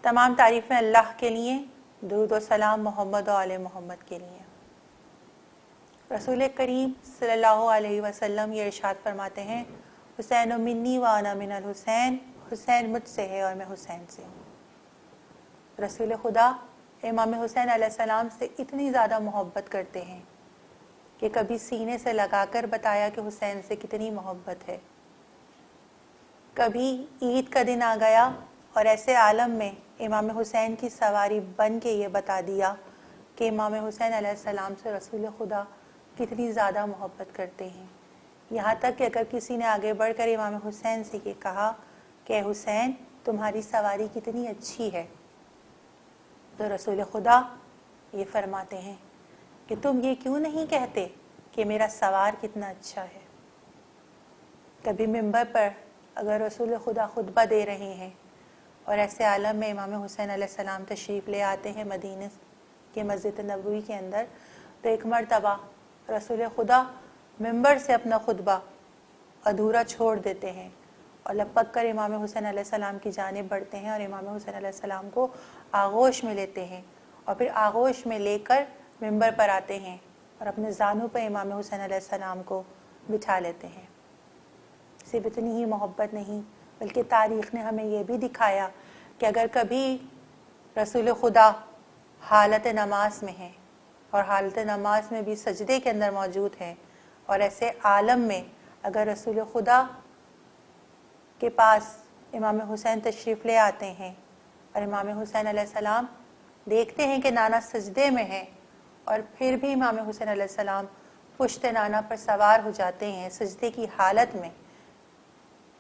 تمام تعریفیں اللہ کے لیے، درود و سلام محمد و آل محمد کے لیے۔ رسول کریم صلی اللہ علیہ وسلم یہ ارشاد فرماتے ہیں، حسین منی و انا من الحسین، حسین مجھ سے ہے اور میں حسین سے ہوں۔ رسول خدا امام حسین علیہ السلام سے اتنی زیادہ محبت کرتے ہیں کہ کبھی سینے سے لگا کر بتایا کہ حسین سے کتنی محبت ہے۔ کبھی عید کا دن آ گیا اور ایسے عالم میں امام حسین کی سواری بن کے یہ بتا دیا کہ امام حسین علیہ السلام سے رسول خدا کتنی زیادہ محبت کرتے ہیں۔ یہاں تک کہ اگر کسی نے آگے بڑھ کر امام حسین سے یہ کہا کہ حسین تمہاری سواری کتنی اچھی ہے، تو رسول خدا یہ فرماتے ہیں کہ تم یہ کیوں نہیں کہتے کہ میرا سوار کتنا اچھا ہے۔ کبھی ممبر پر اگر رسول خدا خطبہ دے رہے ہیں اور ایسے عالم میں امام حسین علیہ السلام تشریف لے آتے ہیں مدینہ کے مسجد نبوی کے اندر، تو ایک مرتبہ رسول خدا ممبر سے اپنا خطبہ ادھورا چھوڑ دیتے ہیں اور لپک کر امام حسین علیہ السلام کی جانب بڑھتے ہیں اور امام حسین علیہ السلام کو آغوش میں لیتے ہیں اور پھر آغوش میں لے کر ممبر پر آتے ہیں اور اپنے زانوں پہ امام حسین علیہ السلام کو بٹھا لیتے ہیں۔ صرف اتنی ہی محبت نہیں بلکہ تاریخ نے ہمیں یہ بھی دکھایا کہ اگر کبھی رسول خدا حالت نماز میں ہیں اور حالت نماز میں بھی سجدے کے اندر موجود ہیں اور ایسے عالم میں اگر رسول خدا کے پاس امام حسین تشریف لے آتے ہیں اور امام حسین علیہ السلام دیکھتے ہیں کہ نانا سجدے میں ہیں اور پھر بھی امام حسین علیہ السلام پشت نانا پر سوار ہو جاتے ہیں سجدے کی حالت میں،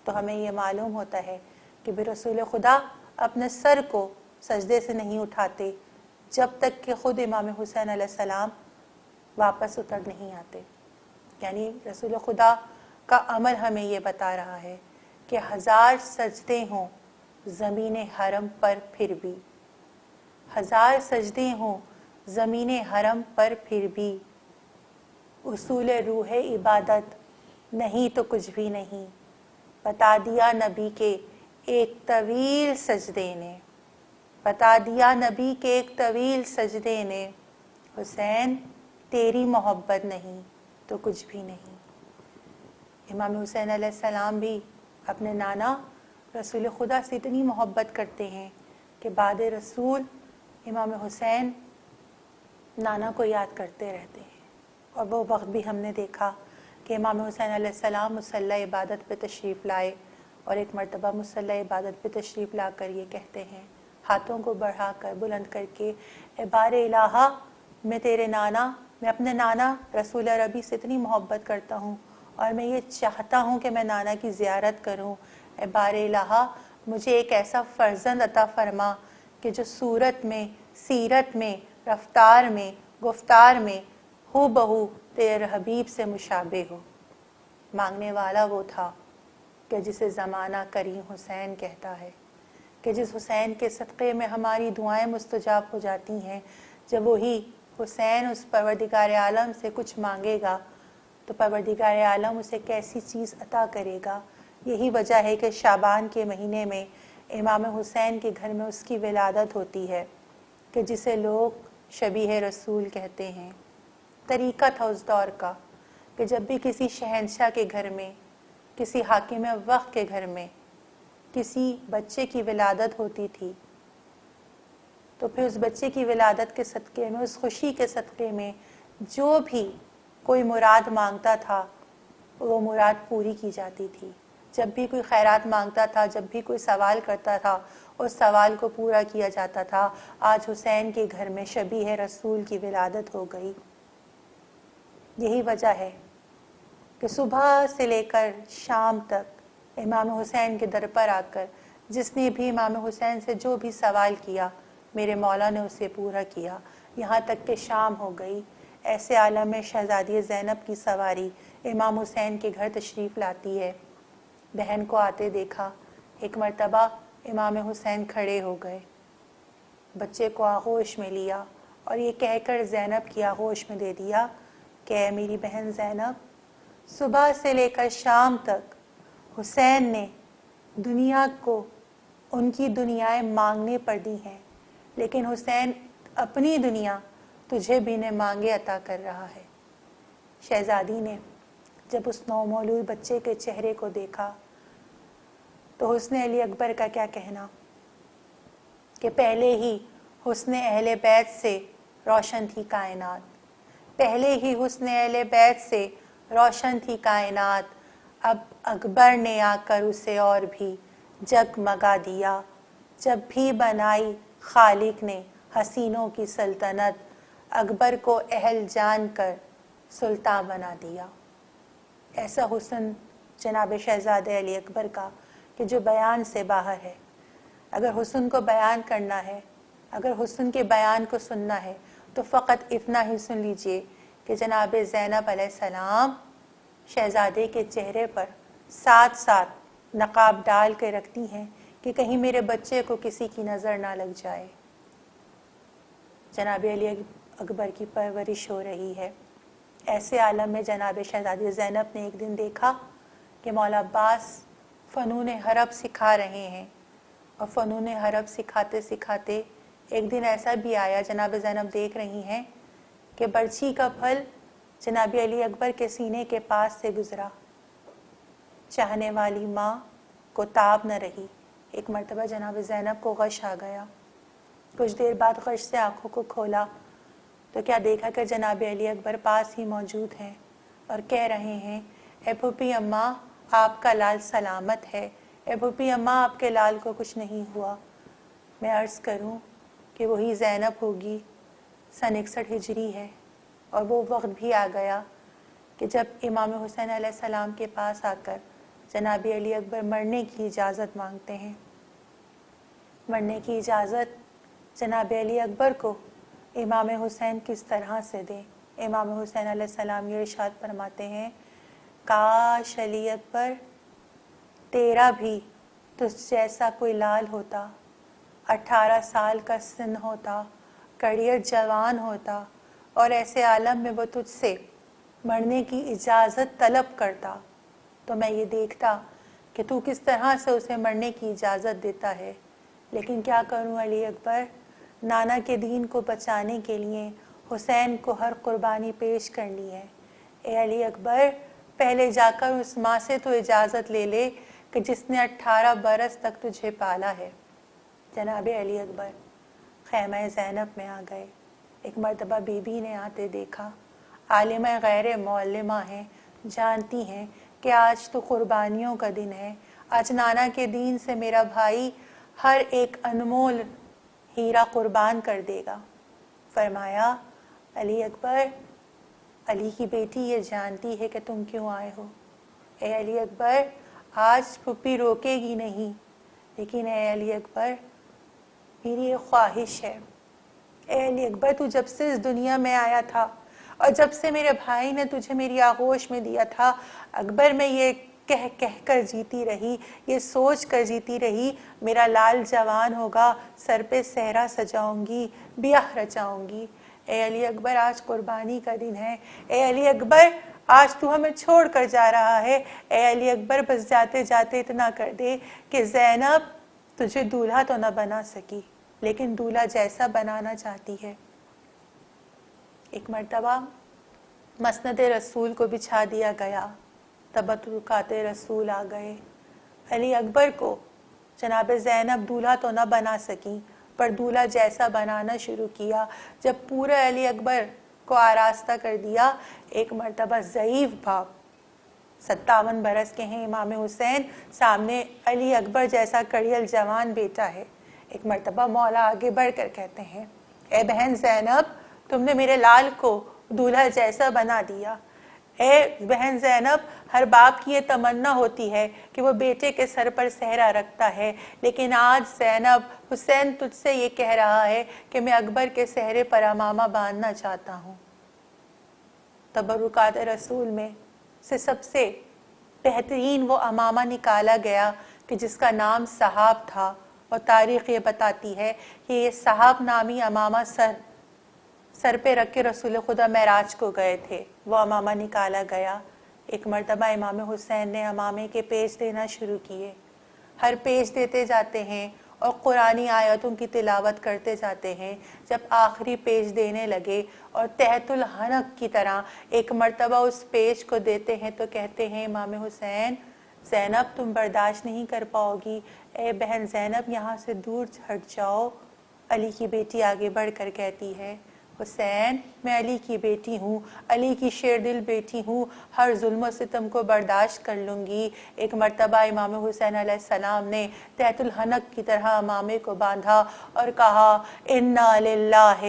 تو ہمیں یہ معلوم ہوتا ہے کہ بھی رسول خدا اپنے سر کو سجدے سے نہیں اٹھاتے جب تک کہ خود امام حسین علیہ السلام واپس اتر نہیں آتے۔ یعنی رسول خدا کا عمل ہمیں یہ بتا رہا ہے کہ 1000 سجدے ہوں زمین حرم پر پھر بھی، 1000 سجدے ہوں زمین حرم پر پھر بھی اصول روح عبادت نہیں تو کچھ بھی نہیں، بتا دیا نبی کے ایک طویل سجدے نے، بتا دیا نبی کے ایک طویل سجدے نے، حسین تیری محبت نہیں تو کچھ بھی نہیں۔ امام حسین علیہ السلام بھی اپنے نانا رسول خدا سے اتنی محبت کرتے ہیں کہ بعد رسول امام حسین نانا کو یاد کرتے رہتے ہیں، اور وہ وقت بھی ہم نے دیکھا کہ امام حسین علیہ السلام مصلی عبادت پہ تشریف لائے اور ایک مرتبہ مصلی عبادت پہ تشریف لا کر یہ کہتے ہیں ہاتھوں کو بڑھا کر بلند کر کے، اے بار الہا میں تیرے نانا، میں اپنے نانا رسول ربی سے اتنی محبت کرتا ہوں اور میں یہ چاہتا ہوں کہ میں نانا کی زیارت کروں، اے بار الہا مجھے ایک ایسا فرزند عطا فرما کہ جو صورت میں، سیرت میں، رفتار میں، گفتار میں ہو بہو تیرے حبیب سے مشابہ ہو۔ مانگنے والا وہ تھا کہ جسے زمانہ کریم حسین کہتا ہے، کہ جس حسین کے صدقے میں ہماری دعائیں مستجاب ہو جاتی ہیں، جب وہی حسین اس پروردگار عالم سے کچھ مانگے گا تو پروردگار عالم اسے کیسی چیز عطا کرے گا۔ یہی وجہ ہے کہ شعبان کے مہینے میں امام حسین کے گھر میں اس کی ولادت ہوتی ہے کہ جسے لوگ شبیہ رسول کہتے ہیں۔ طریقہ تھا اس دور کا کہ جب بھی کسی شہنشاہ کے گھر میں، کسی حاکم وقت کے گھر میں کسی بچے کی ولادت ہوتی تھی تو پھر اس بچے کی ولادت کے صدقے میں، اس خوشی کے صدقے میں جو بھی کوئی مراد مانگتا تھا وہ مراد پوری کی جاتی تھی۔ جب بھی کوئی خیرات مانگتا تھا، جب بھی کوئی سوال کرتا تھا، اس سوال کو پورا کیا جاتا تھا۔ آج حسین کے گھر میں شبیہ رسول کی ولادت ہو گئی۔ یہی وجہ ہے کہ صبح سے لے کر شام تک امام حسین کے در پر آ کر جس نے بھی امام حسین سے جو بھی سوال کیا میرے مولا نے اسے پورا کیا، یہاں تک کہ شام ہو گئی۔ ایسے عالم میں شہزادی زینب کی سواری امام حسین کے گھر تشریف لاتی ہے۔ بہن کو آتے دیکھا، ایک مرتبہ امام حسین کھڑے ہو گئے، بچے کو آغوش میں لیا اور یہ کہہ کر زینب کی آغوش میں دے دیا کہ اے میری بہن زینب، صبح سے لے کر شام تک حسین نے دنیا کو ان کی دنیائیں مانگنے پر دی ہیں، لیکن حسین اپنی دنیا تجھے بھی نے مانگے عطا کر رہا ہے۔ شہزادی نے جب اس نومولود بچے کے چہرے کو دیکھا تو حسن علی اکبر کا کیا کہنا کہ پہلے ہی حسن اہل بیت سے روشن تھی کائنات، پہلے ہی حسن اہل بیت سے روشن تھی کائنات، اب اکبر نے آ کر اسے اور بھی جگمگا دیا، جب بھی بنائی خالق نے حسینوں کی سلطنت، اکبر کو اہل جان کر سلطان بنا دیا۔ ایسا حسن جناب شہزادے علی اکبر کا کہ جو بیان سے باہر ہے۔ اگر حسن کو بیان کرنا ہے، اگر حسن کے بیان کو سننا ہے تو فقط اتنا ہی سن لیجئے کہ جناب زینب علیہ السلام شہزادے کے چہرے پر ساتھ ساتھ نقاب ڈال کے رکھتی ہیں کہ کہیں میرے بچے کو کسی کی نظر نہ لگ جائے۔ جناب علی اکبر کی پرورش ہو رہی ہے۔ ایسے عالم میں جناب شہزادی زینب نے ایک دن دیکھا کہ مولا عباس فنون حرب سکھا رہے ہیں، اور فنون حرب سکھاتے سکھاتے ایک دن ایسا بھی آیا، جناب زینب دیکھ رہی ہیں کہ برچھی کا پھل جناب علی اکبر کے سینے کے پاس سے گزرا۔ چاہنے والی ماں کو تاب نہ رہی۔ ایک مرتبہ جناب زینب کو غش آ گیا، کچھ دیر بعد غش سے آنکھوں کو کھولا تو کیا دیکھا کہ جناب علی اکبر پاس ہی موجود ہیں اور کہہ رہے ہیں، اے پھوپھی اماں آپ کا لال سلامت ہے، اے پھوپھی اماں آپ کے لال کو کچھ نہیں ہوا۔ میں عرض کروں کہ وہی زینب ہوگی، سن 61 ہجری ہے، اور وہ وقت بھی آ گیا کہ جب امام حسین علیہ السلام کے پاس آ کر جناب علی اکبر مرنے کی اجازت مانگتے ہیں۔ مرنے کی اجازت جناب علی اکبر کو امام حسین کس طرح سے دیں؟ امام حسین علیہ السلام یہ ارشاد فرماتے ہیں، کاش علی اکبر تیرا بھی تجھ جیسا کوئی لال ہوتا، 18 سال کا سن ہوتا، کڑیر جوان ہوتا، اور ایسے عالم میں وہ تجھ سے مرنے کی اجازت طلب کرتا تو میں یہ دیکھتا کہ تو کس طرح سے اسے مرنے کی اجازت دیتا ہے۔ لیکن کیا کروں علی اکبر، نانا کے دین کو بچانے کے لیے حسین کو ہر قربانی پیش کرنی ہے۔ اے علی اکبر پہلے جا کر اس ماں سے تو اجازت لے لے کہ جس نے 18 برس تک تجھے پالا ہے۔ جناب علی اکبر خیمہ زینب میں آ گئے۔ ایک مرتبہ بی بی نے آتے دیکھا، عالمہ غیر معلمہ ہیں، جانتی ہیں کہ آج تو قربانیوں کا دن ہے، آج نانا کے دین سے میرا بھائی ہر ایک انمول ہیرا قربان کر دے گا۔ فرمایا، علی اکبر علی کی بیٹی یہ جانتی ہے کہ تم کیوں آئے ہو۔ اے علی اکبر آج پھپھی روکے گی نہیں، لیکن اے علی اکبر میری ایک خواہش ہے۔ اے علی اکبر تو جب سے اس دنیا میں آیا تھا اور جب سے میرے بھائی نے تجھے میری آغوش میں دیا تھا، اکبر میں یہ کہہ کر جیتی رہی، یہ سوچ کر جیتی رہی، میرا لال جوان ہوگا، سر پہ صحرا سجاؤں گی، بیاہ رچاؤں گی۔ اے علی اکبر آج قربانی کا دن ہے، اے علی اکبر آج تو ہمیں چھوڑ کر جا رہا ہے، اے علی اکبر بس جاتے جاتے اتنا کر دے کہ زینب تجھے دولہا تو نہ بنا سکی لیکن دولہا جیسا بنانا چاہتی ہے۔ ایک مرتبہ مسند رسول کو بچھا دیا گیا، تبرکات رسول آ گئے۔ علی اکبر کو جناب زینب دولہا تو نہ بنا سکی پر دولہا جیسا بنانا شروع کیا۔ جب پورا علی اکبر کو آراستہ کر دیا، ایک مرتبہ ضعیف باپ، 57 برس کے ہیں امام حسین، سامنے علی اکبر جیسا کڑیل جوان بیٹا ہے۔ ایک مرتبہ مولا آگے بڑھ کر کہتے ہیں، اے بہن زینب تم نے میرے لال کو دولہا جیسا بنا دیا۔ اے بہن زینب ہر باپ کی یہ تمنا ہوتی ہے کہ وہ بیٹے کے سر پر صحرا رکھتا ہے، لیکن آج زینب حسین تجھ سے یہ کہہ رہا ہے کہ میں اکبر کے صحرے پر امامہ باندھنا چاہتا ہوں۔ تبرکات رسول میں سے سب سے بہترین وہ امامہ نکالا گیا کہ جس کا نام صحاب تھا، اور تاریخ یہ بتاتی ہے کہ یہ صحاب نامی امامہ سر پہ رکھ کے رسول خدا معراج کو گئے تھے، وہ امامہ نکالا گیا۔ ایک مرتبہ امام حسین نے امامے کے پیچ دینا شروع کیے، ہر پیج دیتے جاتے ہیں اور قرآنی آیتوں کی تلاوت کرتے جاتے ہیں. جب آخری پیج دینے لگے اور تحت الحنک کی طرح ایک مرتبہ اس پیج کو دیتے ہیں تو کہتے ہیں امام حسین زینب تم برداشت نہیں کر پاؤ گی، اے بہن زینب یہاں سے دور ہٹ جاؤ. علی کی بیٹی آگے بڑھ کر کہتی ہے حسین میں علی کی بیٹی ہوں، علی کی شیر دل بیٹی ہوں، ہر ظلم و ستم کو برداشت کر لوں گی. ایک مرتبہ امام حسین علیہ السلام نے تحت الحنک کی طرح امامے کو باندھا اور کہا انا للہ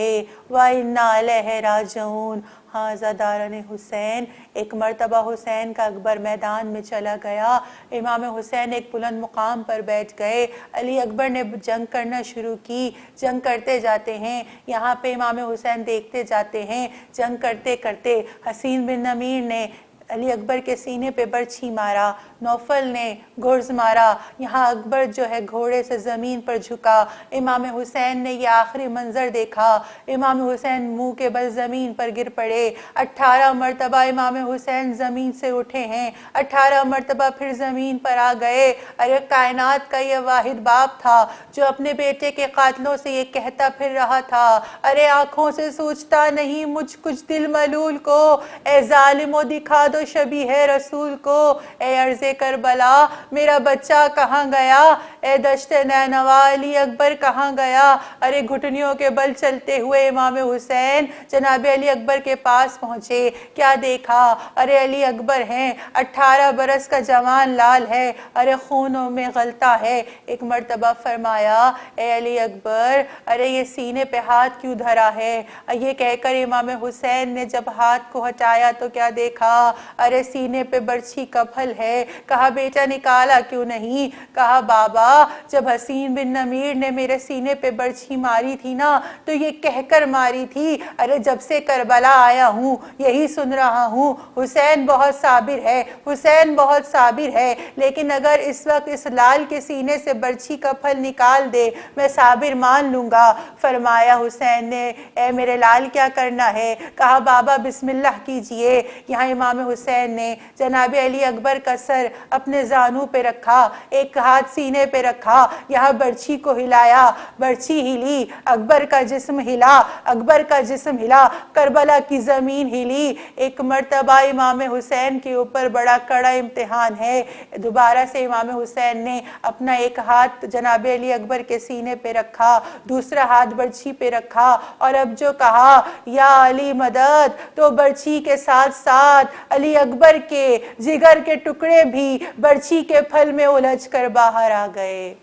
و انا الیہ راجعون ھذا دارن حسین. ایک مرتبہ حسین کا اکبر میدان میں چلا گیا، امام حسین ایک بلند مقام پر بیٹھ گئے، علی اکبر نے جنگ کرنا شروع کی. جنگ کرتے جاتے ہیں، یہاں پہ امام حسین دیکھتے جاتے ہیں. جنگ کرتے کرتے حسین بن نمیر نے علی اکبر کے سینے پہ برچھی مارا، نوفل نے گرز مارا، یہاں اکبر جو ہے گھوڑے سے زمین پر جھکا. امام حسین نے یہ آخری منظر دیکھا، امام حسین منہ کے بل زمین پر گر پڑے. 18 مرتبہ امام حسین زمین سے اٹھے ہیں، 18 مرتبہ پھر زمین پر آ گئے. ارے کائنات کا یہ واحد باپ تھا جو اپنے بیٹے کے قاتلوں سے یہ کہتا پھر رہا تھا ارے آنکھوں سے سوچتا نہیں مجھ کچھ دل ملول کو، اے ظالمو دکھا دو شبیہ رسول کو. اے عرض کربلا میرا بچہ کہاں گیا، اے دشت نینوا علی اکبر کہاں گیا. ارے گھٹنیوں کے بل چلتے ہوئے امام حسین جناب علی اکبر کے پاس پہنچے. کیا دیکھا، ارے علی اکبر ہیں، 18 برس کا جوان لال ہے، ارے خونوں میں غلطہ ہے. ایک مرتبہ فرمایا اے علی اکبر ارے یہ سینے پہ ہاتھ کیوں دھرا ہے. یہ کہہ کر امام حسین نے جب ہاتھ کو ہٹایا تو کیا دیکھا، ارے سینے پہ برچھی کا پھل ہے. کہا بیٹا نکالا کیوں نہیں، کہا بابا جب حسین بن نمیر نے میرے سینے پہ برچھی ماری تھی نا تو یہ کہہ کر ماری تھی ارے جب سے کربلا آیا ہوں یہی سن رہا ہوں حسین بہت صابر ہے، حسین بہت صابر ہے، لیکن اگر اس وقت اس لال کے سینے سے برچھی کا پھل نکال دے میں صابر مان لوں گا. فرمایا حسین نے اے میرے لال کیا کرنا ہے، کہا بابا بسم اللہ کیجئے. یہاں امام حسین نے جناب علی اکبر کا سر اپنے زانوں پہ رکھا، ایک ہاتھ سینے پہ رکھا، یہاں برچھی کو ہلایا، برچھی ہلی، اکبر کا جسم ہلا، اکبر کا جسم ہلا، کربلا کی زمین ہلی. ایک مرتبہ امام حسین کے اوپر بڑا کڑا امتحان ہے. دوبارہ سے امام حسین نے اپنا ایک ہاتھ جناب علی اکبر کے سینے پہ رکھا، دوسرا ہاتھ برچھی پہ رکھا اور اب جو کہا یا علی مدد تو برچھی کے ساتھ ساتھ علی اکبر کے جگر کے ٹکڑے بھی برچھی کے پھل میں الجھ کر باہر آ گئے.